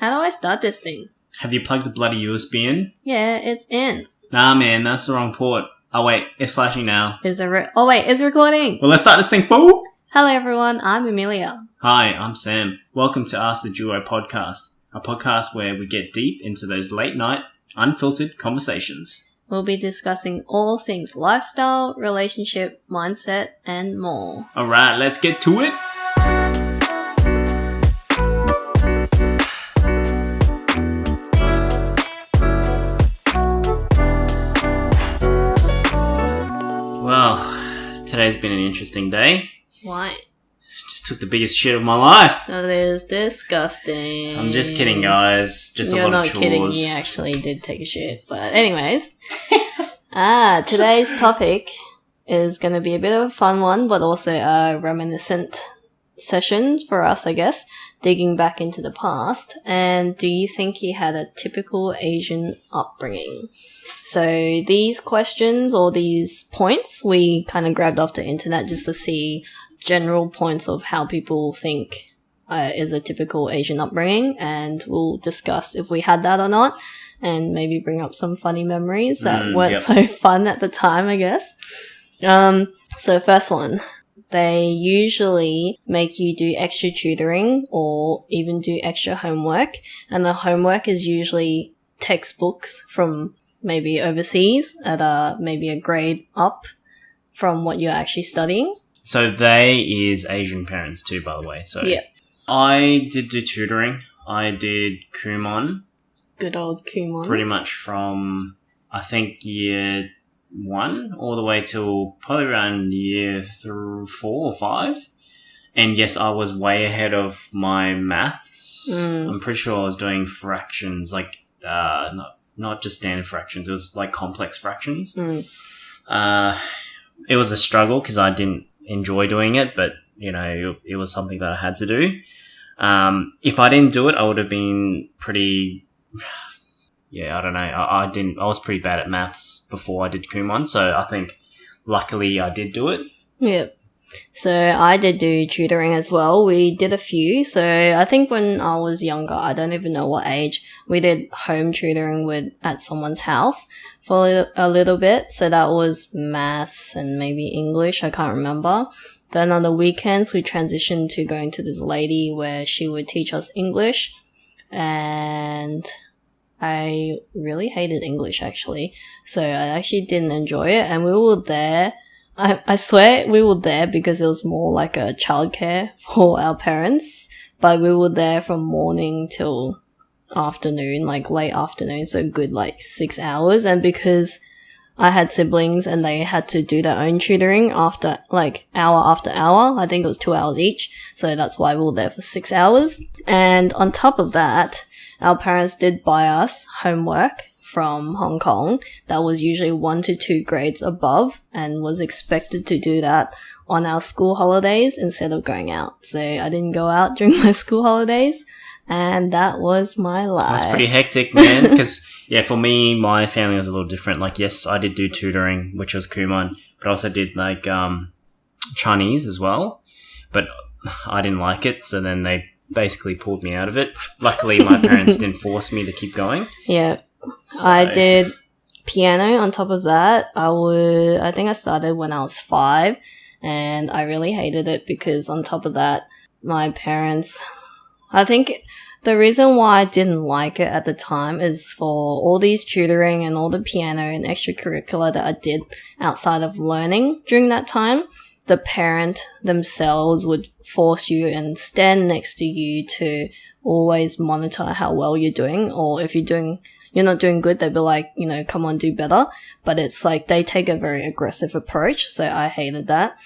How do I start this thing? Have you plugged the bloody USB in? Yeah, it's in. Nah, man, that's the wrong port. Oh, wait, it's flashing now. It's recording. Well, let's start this thing, fool! Hello, everyone. I'm Amelia. Hi, I'm Sam. Welcome to Ask the Duo podcast, a podcast where we get deep into those late-night, unfiltered conversations. We'll be discussing all things lifestyle, relationship, mindset, and more. Alright, let's get to it! Well, today's been an interesting day. Why? Just took the biggest shit of my life. That is disgusting. I'm just kidding, guys. Just You're a lot of chores. You're not kidding. You actually did take a shit. But anyways. Today's topic is going to be a bit of a fun one, but also a reminiscent session for us, I guess. Digging back into the past. And do you think you had a typical Asian upbringing? So these questions or these points we kind of grabbed off the internet just to see general points of how people think is a typical Asian upbringing, and we'll discuss if we had that or not, and maybe bring up some funny memories that weren't so fun at the time, I guess. So first one, they usually make you do extra tutoring or even do extra homework, and the homework is usually textbooks from maybe overseas at maybe a grade up from what you're actually studying. So they is Asian parents too, by the way. So yeah. I did do tutoring. I did Kumon. Good old Kumon. Pretty much from, I think, year 1 all the way till probably around year 4 or 5. And yes, I was way ahead of my maths. I'm pretty sure I was doing fractions, like, not just standard fractions. It was like complex fractions. It was a struggle because I didn't enjoy doing it, but you know, it was something that I had to do. If I didn't do it, I would have been pretty, I don't know. I was pretty bad at maths before I did Kumon. So I think luckily I did do it. Yeah. So I did do tutoring as well. We did a few. So I think when I was younger, I don't even know what age, we did home tutoring at someone's house for a little bit. So that was maths and maybe English. I can't remember. Then on the weekends, we transitioned to going to this lady where she would teach us English. And I really hated English, actually. So I actually didn't enjoy it. And we were there. I swear we were there because it was more like a childcare for our parents, but we were there from morning till afternoon, like late afternoon, so good like 6 hours. And because I had siblings and they had to do their own tutoring after like hour after hour, I think it was 2 hours each, so that's why we were there for 6 hours. And on top of that, our parents did buy us homework from Hong Kong that was usually 1 to 2 grades above and was expected to do that on our school holidays instead of going out. So I didn't go out during my school holidays, and that was my life. That's pretty hectic, man, because for me, my family was a little different. Like, yes, I did do tutoring, which was Kumon, but I also did like Chinese as well, but I didn't like it, so then they basically pulled me out of it. Luckily, my parents didn't force me to keep going. Yeah. So. I did piano on top of that. I think I started when I was 5, and I really hated it because on top of that, my parents, I think the reason why I didn't like it at the time is for all these tutoring and all the piano and extracurricular that I did outside of learning during that time, the parent themselves would force you and stand next to you to always monitor how well you're doing, or if you're not doing good, they'd be like, come on, do better. But it's like they take a very aggressive approach, so I hated that.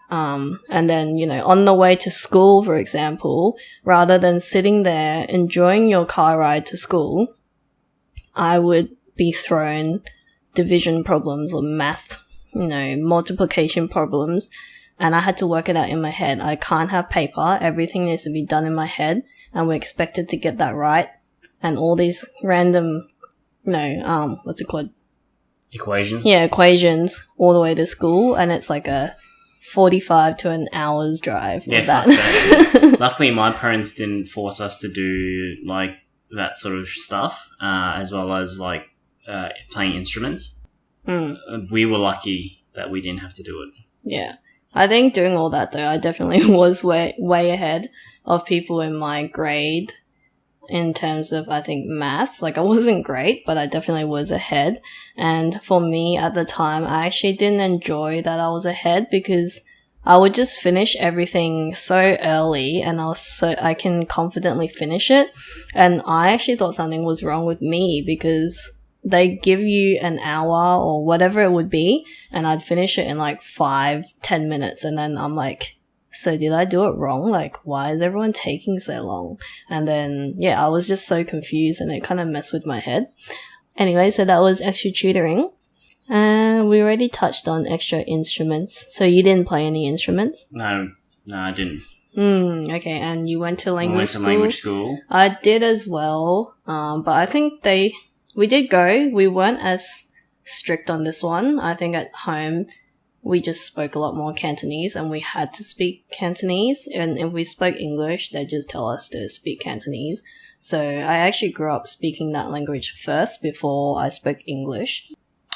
And then, on the way to school, for example, rather than sitting there enjoying your car ride to school, I would be thrown division problems or math, multiplication problems, and I had to work it out in my head. I can't have paper. Everything needs to be done in my head, and we're expected to get that right. And all these random what's it called? Equations? Yeah, equations all the way to school, and it's like a 45 to an hour's drive. Yeah, fuck that. Luckily, my parents didn't force us to do, like, that sort of stuff, as well as like playing instruments. We were lucky that we didn't have to do it. Yeah. I think doing all that though, I definitely was way ahead of people in my grade in terms of, I think, maths. Like, I wasn't great, but I definitely was ahead. And for me at the time, I actually didn't enjoy that I was ahead because I would just finish everything so early and I can confidently finish it. And I actually thought something was wrong with me because they give you an hour or whatever it would be, and I'd finish it in like 5-10 minutes. And then I'm like, so did I do it wrong? Like, why is everyone taking so long? And then, yeah, I was just so confused and it kind of messed with my head. Anyway, so that was extra tutoring. And we already touched on extra instruments. So you didn't play any instruments? No, I didn't. Okay, and you went to language school? I went to language school. I did as well, but I think we did go. We weren't as strict on this one. I think at home, we just spoke a lot more Cantonese and we had to speak Cantonese. And if we spoke English, they just tell us to speak Cantonese. So I actually grew up speaking that language first before I spoke English.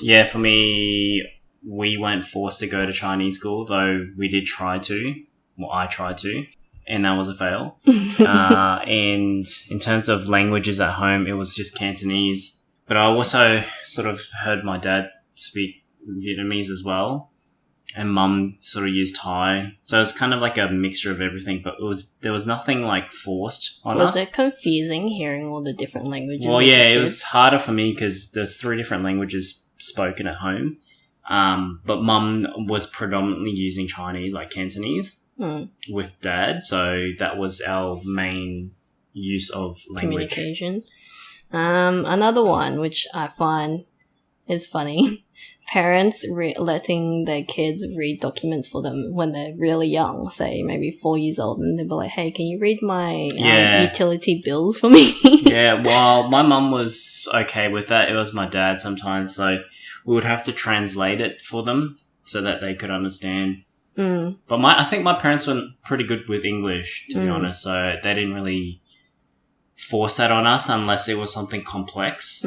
Yeah, for me, we weren't forced to go to Chinese school, though we did try to. Well, I tried to, and that was a fail. And in terms of languages at home, it was just Cantonese. But I also sort of heard my dad speak Vietnamese as well, and mum sort of used Thai. So it was kind of like a mixture of everything, but there was nothing like forced on us. Was it confusing hearing all the different languages? Well, yeah, it was harder for me because there's 3 different languages spoken at home. But mum was predominantly using Chinese, like Cantonese, with dad. So that was our main use of language. Communication. Another one, which I find is funny. Parents letting their kids read documents for them when they're really young, say maybe 4 years old, and they'll be like, hey, can you read my utility bills for me? Yeah, well, my mum was okay with that. It was my dad sometimes, so we would have to translate it for them so that they could understand. But I think my parents were pretty good with English, to be honest, so they didn't really force that on us unless it was something complex.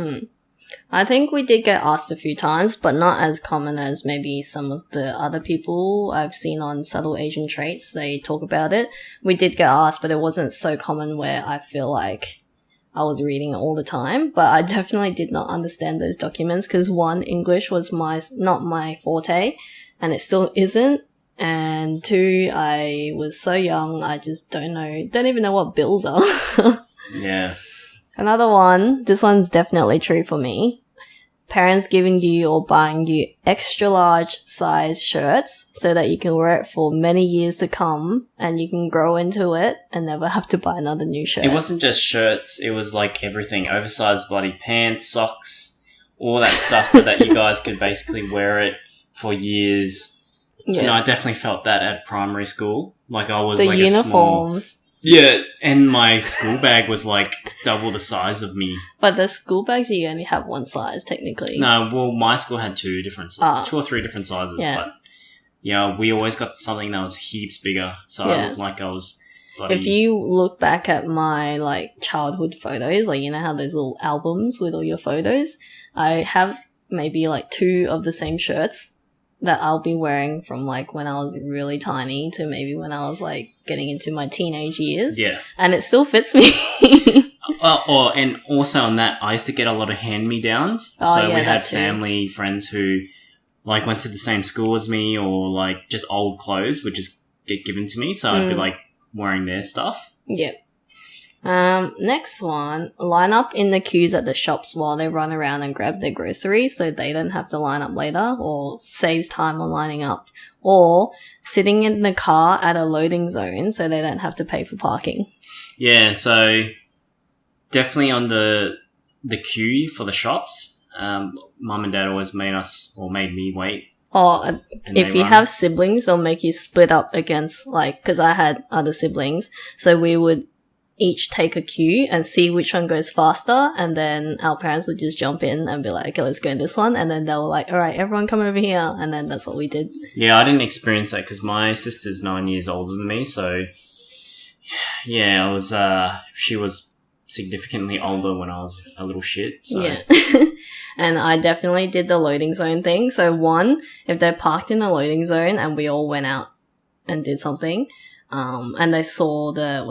I think we did get asked a few times, but not as common as maybe some of the other people I've seen on Subtle Asian Traits. They talk about it. We did get asked, but it wasn't so common where I feel like I was reading it all the time. But I definitely did not understand those documents because 1, English was not my forte, and it still isn't. And 2, I was so young, I just don't even know what bills are. Yeah. Another one, this one's definitely true for me. Parents giving you or buying you extra large size shirts so that you can wear it for many years to come and you can grow into it and never have to buy another new shirt. It wasn't just shirts, it was like everything. Oversized bloody pants, socks, all that stuff so that you guys could basically wear it for years. Yeah. And I definitely felt that at primary school. Like I was like uniforms. Yeah, and my school bag was like double the size of me. But the school bags, you only have one size, technically. No, well, my school had 2 or 3 different sizes. Yeah. But, yeah, we always got something that was heaps bigger. So I looked like I was bloody... If you look back at my, like, childhood photos, like, you know how there's little albums with all your photos? I have maybe, like, 2 of the same shirts that I'll be wearing from like when I was really tiny to maybe when I was like getting into my teenage years. Yeah. And it still fits me. And also on that, I used to get a lot of hand-me-downs. So we had family, friends who like went to the same school as me or like just old clothes would just get given to me. So I'd be like wearing their stuff. Yeah. Next one, line up in the queues at the shops while they run around and grab their groceries so they don't have to line up later or saves time on lining up. Or sitting in the car at a loading zone so they don't have to pay for parking. Yeah, so definitely on the queue for the shops, mum and dad always made me wait. Or if you have siblings, they'll make you split up against like, because I had other siblings, so we would each take a queue and see which one goes faster, and then our parents would just jump in and be like, okay, let's go in this one, and then they were like, all right, everyone come over here, and then that's what we did. Yeah, I didn't experience that because my sister's 9 years older than me, so yeah, she was significantly older when I was a little shit. So. Yeah. And I definitely did the loading zone thing. So one, if they're parked in the loading zone and we all went out and did something, and they saw the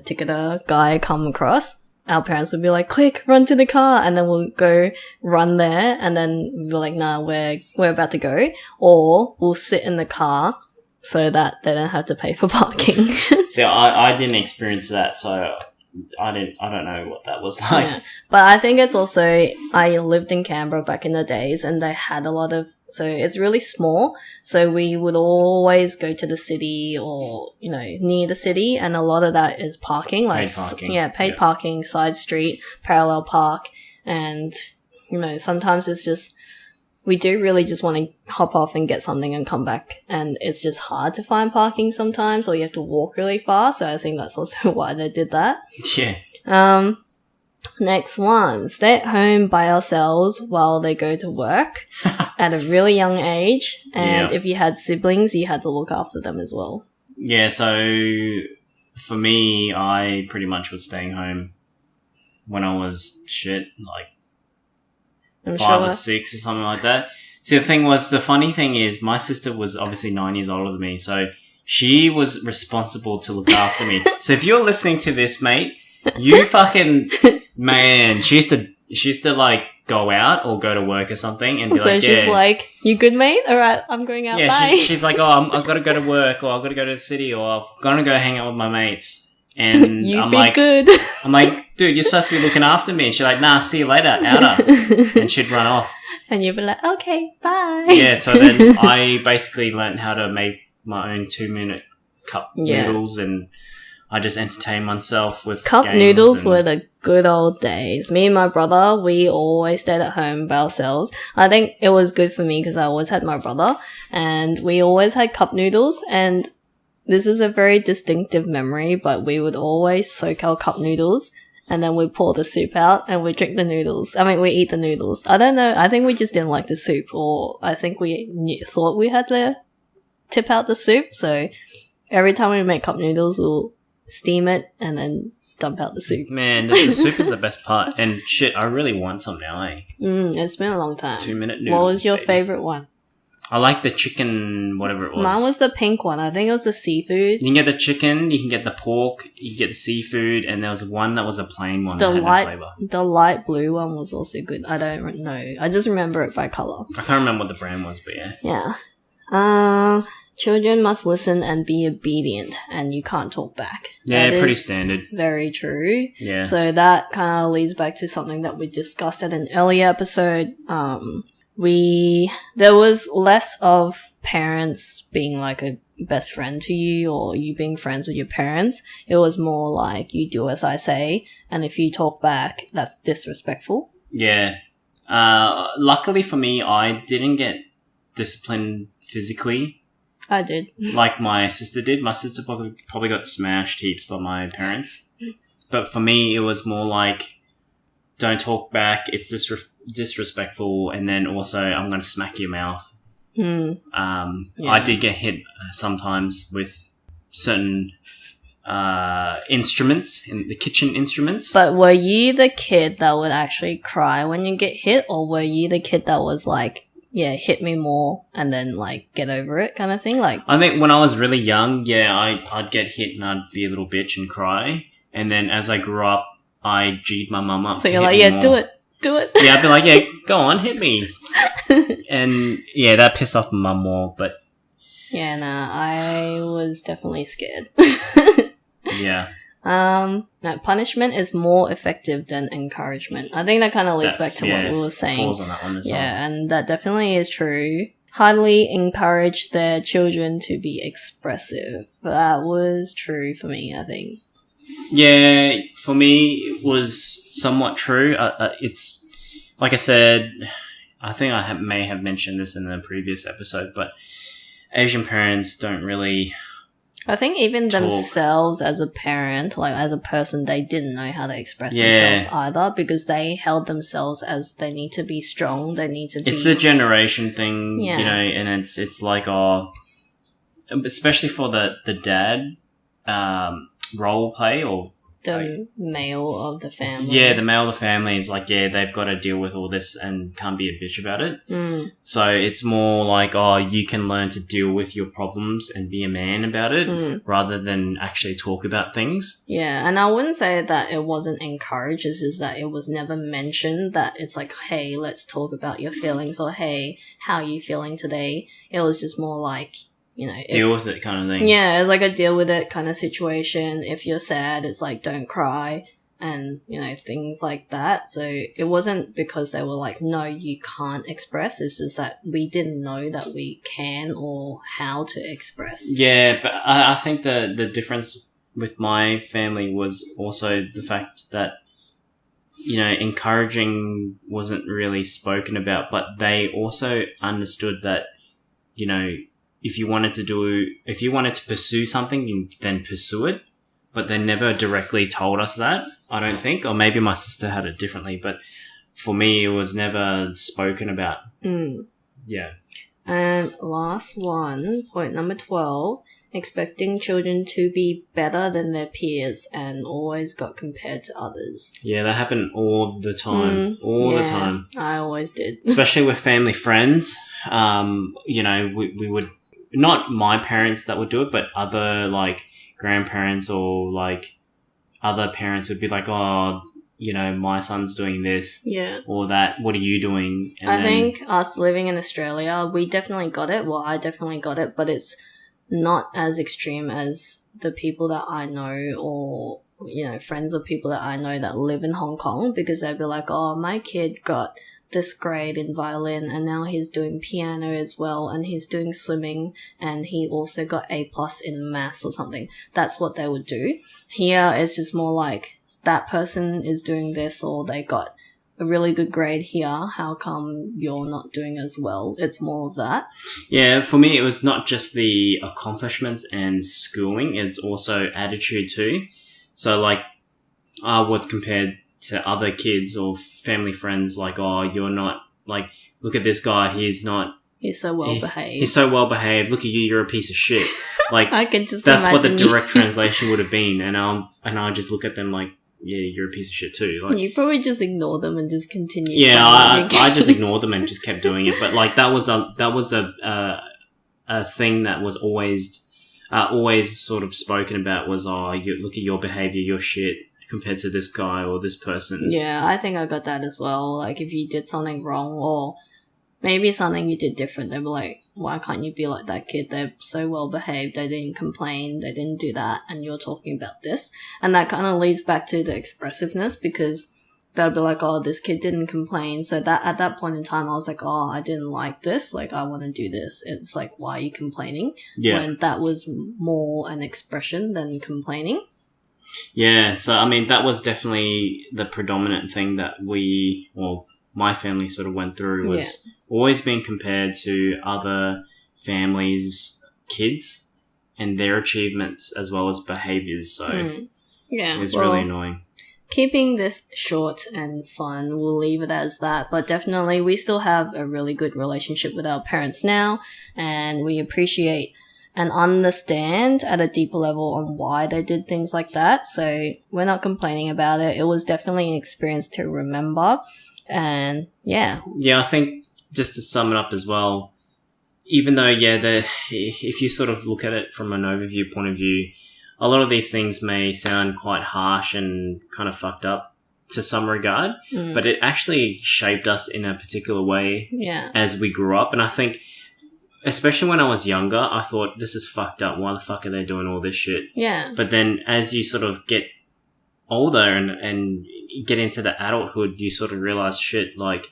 ticketer guy come across, our parents would be like, quick, run to the car. And then we'll go run there. And then we'll be like, nah, we're about to go. Or we'll sit in the car so that they don't have to pay for parking. See, I didn't experience that. So I don't know what that was like. Yeah. But I think it's also, I lived in Canberra back in the days and they had a lot of, so it's really small. So we would always go to the city or, you know, near the city. And a lot of that is parking, like, Paid parking. Yeah, paid parking, side street, parallel park. And, you know, sometimes it's just, we do really just want to hop off and get something and come back. And it's just hard to find parking sometimes, or you have to walk really far. So I think that's also why they did that. Yeah. Next one, stay at home by ourselves while they go to work at a really young age. And if you had siblings, you had to look after them as well. Yeah, so for me, I pretty much was staying home when I was like I'm 5 or sure. 6 or something like that. See, the funny thing is my sister was obviously 9 years older than me, so she was responsible to look after me. So if you're listening to this, mate, you fucking, man, she used to like go out or go to work or something and be So she's like, you good, mate? All right, I'm going out, bye. She's like, oh, I've got to go to work, or I've got to go to the city, or I'm going to go hang out with my mates. And you I'm be like, good. I'm like, dude, you're supposed to be looking after me. And she's like, nah, see you later, outer. And she'd run off. And you'd be like, okay, bye. Yeah, so then I basically learned how to make my own 2-minute cup noodles, and I just entertained myself with Cup games noodles were the good old days. Me and my brother, we always stayed at home by ourselves. I think it was good for me because I always had my brother, and we always had cup noodles. And this is a very distinctive memory, but we would always soak our cup noodles and then we'd pour the soup out and we'd drink the noodles. I mean, we eat the noodles. I don't know. I think we just didn't like the soup, or I think we thought we had to tip out the soup. So every time we make cup noodles, we'll steam it and then dump out the soup. Man, the soup is the best part. And shit, I really want some now, eh? It's been a long time. 2-minute noodles. What was your baby. favorite one? I like the chicken, whatever it was. Mine was the pink one. I think it was the seafood. You can get the chicken, you can get the pork, you can get the seafood, and there was one that was a plain one that had no flavour. The light blue one was also good. I don't know. I just remember it by colour. I can't remember what the brand was, but yeah. Yeah. Children must listen and be obedient, and you can't talk back. Yeah, That pretty is standard. Very true. Yeah. So that kind of leads back to something that we discussed at an earlier episode. There was less of parents being like a best friend to you, or you being friends with your parents. It was more like, you do as I say, and if you talk back, that's disrespectful. Yeah. Luckily for me, I didn't get disciplined physically I did. like my sister did. My sister probably got smashed heaps by my parents. But for me, it was more like, don't talk back, it's disrespectful, and then also, I'm going to smack your mouth. I did get hit sometimes with certain instruments, in the kitchen instruments. But were you the kid that would actually cry when you get hit, or were you the kid that was like, yeah, hit me more and then like get over it kind of thing? Like, I think when I was really young, I'd get hit and I'd be a little bitch and cry. And then as I grew up, I G'd my mum up. So to you're hit like, me yeah, more. do it. Yeah, I'd be like, yeah, go on, hit me. And yeah, that pissed off my mum more, but Yeah, nah, I was definitely scared. yeah. No, punishment is more effective than encouragement. I think that kind of leads back to what we were saying. Falls on that one as well. Yeah, and that definitely is true. Highly encourage their children to be expressive. That was true for me, I think. Yeah, for me, it was somewhat true. It's, like I said, I think I may have mentioned this in the previous episode, but Asian parents don't really... I think even talk. themselves as a parent, like as a person, they didn't know how to express themselves either, because they held themselves as they need to be strong, they need to be... It's the generation thing, Yeah. you know, and it's like, especially for the dad role play or the male of the family. Yeah, the male of the family is like, yeah, they've got to deal with all this and can't be a bitch about it. So it's more like, oh, you can learn to deal with your problems and be a man about it rather than actually talk about things. Yeah, and I wouldn't say that it wasn't encouraged, it's just that it was never mentioned that it's like, hey, let's talk about your feelings, or hey, how are you feeling today? It was just more like, you know, deal with it kind of thing. Yeah, it's like a deal with it kind of situation. If you're sad, it's like, don't cry, and, you know, things like that. So it wasn't because they were like, no, you can't express. It's just that we didn't know that we can or how to express. Yeah, but I think the difference with my family was also the fact that, you know, encouraging wasn't really spoken about, but they also understood that, you know, if you wanted to pursue something, you then pursue it. But they never directly told us that, I don't think. Or maybe my sister had it differently. But for me, it was never spoken about. Yeah. And last one, point number 12, expecting children to be better than their peers and always got compared to others. Yeah, that happened all the time. The time. I always did. Especially with family friends. You know, we would... Not my parents that would do it, but other, like, grandparents or, like, other parents would be like, oh, you know, my son's doing this or that. What are you doing? And I think us living in Australia, we definitely got it. Well, I definitely got it, but it's not as extreme as the people that I know or, you know, friends of people that I know that live in Hong Kong, because they'd be like, oh, my kid got this grade in violin and now he's doing piano as well and he's doing swimming and he also got A+ in maths or something. That's what they would do. Here it's just more like, that person is doing this, or they got a really good grade here, how come you're not doing as well? It's more of that. Yeah, for me it was not just the accomplishments and schooling, it's also attitude too. So like, I was compared to other kids or family friends, like, oh, you're not, like, look at this guy, he's so well behaved. He's so well behaved. Look at you, you're a piece of shit. Like, I can just that's what the direct translation would have been. And I just look at them like, yeah, you're a piece of shit too. Like, you probably just ignore them and just continue. Yeah, I just ignored them and just kept doing it. But like, that was a thing that was always sort of spoken about, was, oh, you look at your behavior, you're shit compared to this guy or this person. Yeah, I think I got that as well. Like, if you did something wrong or maybe something you did different, they were like, why can't you be like that kid? They're so well behaved, they didn't complain, they didn't do that, and you're talking about this. And that kind of leads back to the expressiveness, because they'll be like, oh, this kid didn't complain. So that at that point in time, I was like, oh, I didn't like this. Like, I want to do this. It's like, why are you complaining? Yeah. When that was more an expression than complaining. Yeah, so I mean, that was definitely the predominant thing that my family sort of went through, was always being compared to other families' kids and their achievements as well as behaviours. So it's really annoying. Keeping this short and fun, we'll leave it as that. But definitely, we still have a really good relationship with our parents now, and we appreciate and understand at a deeper level on why they did things like that. So we're not complaining about it. It was definitely an experience to remember. And yeah. Yeah, I think just to sum it up as well, even though, if you sort of look at it from an overview point of view, a lot of these things may sound quite harsh and kind of fucked up to some regard, but it actually shaped us in a particular way as we grew up. And I think, especially when I was younger, I thought, this is fucked up. Why the fuck are they doing all this shit? Yeah. But then as you sort of get older and get into the adulthood, you sort of realize, shit, like,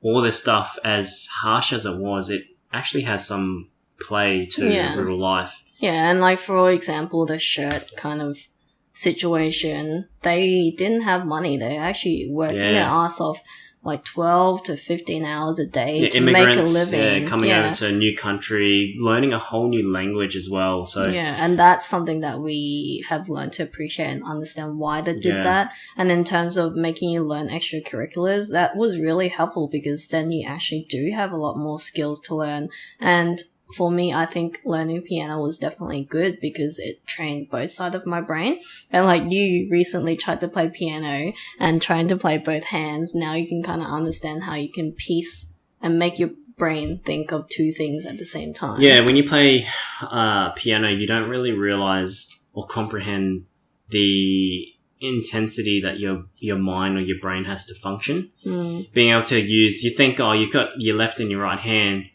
all this stuff, as harsh as it was, it actually has some play to real life. Yeah, and like, for example, the shirt kind of situation, they didn't have money. They actually worked their ass off like 12 to 15 hours a day to make a living. Coming over to a new country, learning a whole new language as well. So and that's something that we have learned to appreciate and understand why they did that. And in terms of making you learn extracurriculars, that was really helpful, because then you actually do have a lot more skills to learn. And for me, I think learning piano was definitely good because it trained both sides of my brain. And like you recently tried to play piano and trying to play both hands, now you can kind of understand how you can piece and make your brain think of two things at the same time. Yeah, when you play piano, you don't really realize or comprehend the intensity that your mind or your brain has to function. Being able to use, you think, oh, you've got your left and your right hand,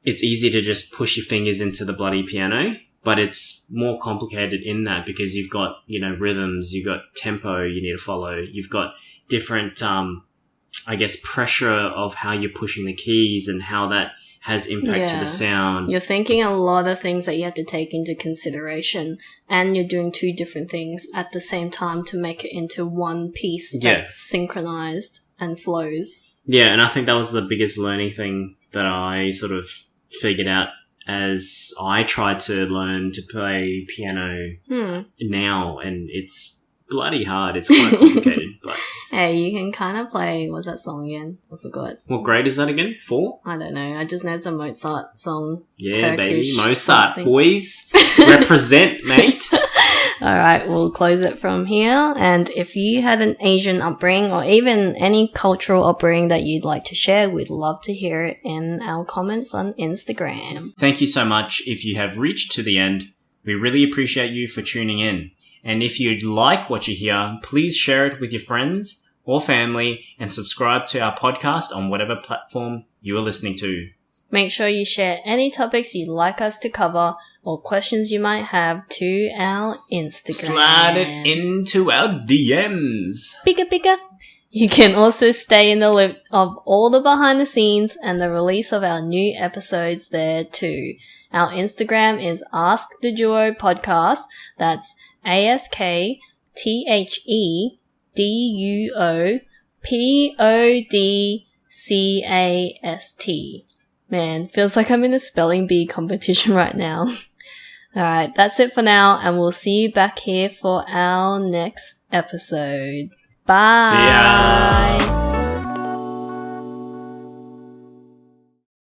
it's easy to just push your fingers into the bloody piano, but it's more complicated in that because you've got, rhythms, you've got tempo you need to follow, you've got different, I guess, pressure of how you're pushing the keys and how that has impact to the sound. You're thinking a lot of things that you have to take into consideration, and you're doing two different things at the same time to make it into one piece that's synchronized and flows. Yeah, and I think that was the biggest learning thing that I sort of figured out as I tried to learn to play piano now, and it's bloody hard. It's quite complicated. But hey, you can kind of play, what's that song again? I forgot. What grade is that again? 4? I don't know. I just know it's a Mozart song. Yeah, baby. Mozart, boys. Represent, mate. Alright, we'll close it from here. And if you had an Asian upbringing or even any cultural upbringing that you'd like to share, we'd love to hear it in our comments on Instagram. Thank you so much if you have reached to the end. We really appreciate you for tuning in. And if you like what you hear, please share it with your friends or family and subscribe to our podcast on whatever platform you are listening to. Make sure you share any topics you'd like us to cover or questions you might have to our Instagram. Slide it into our DMs. Pika. You can also stay in the loop of all the behind the scenes and the release of our new episodes there too. Our Instagram is Ask the Duo Podcast. That's AskTheDuoPodcast. Man, feels like I'm in a spelling bee competition right now. Alright, that's it for now, and we'll see you back here for our next episode. Bye! See ya!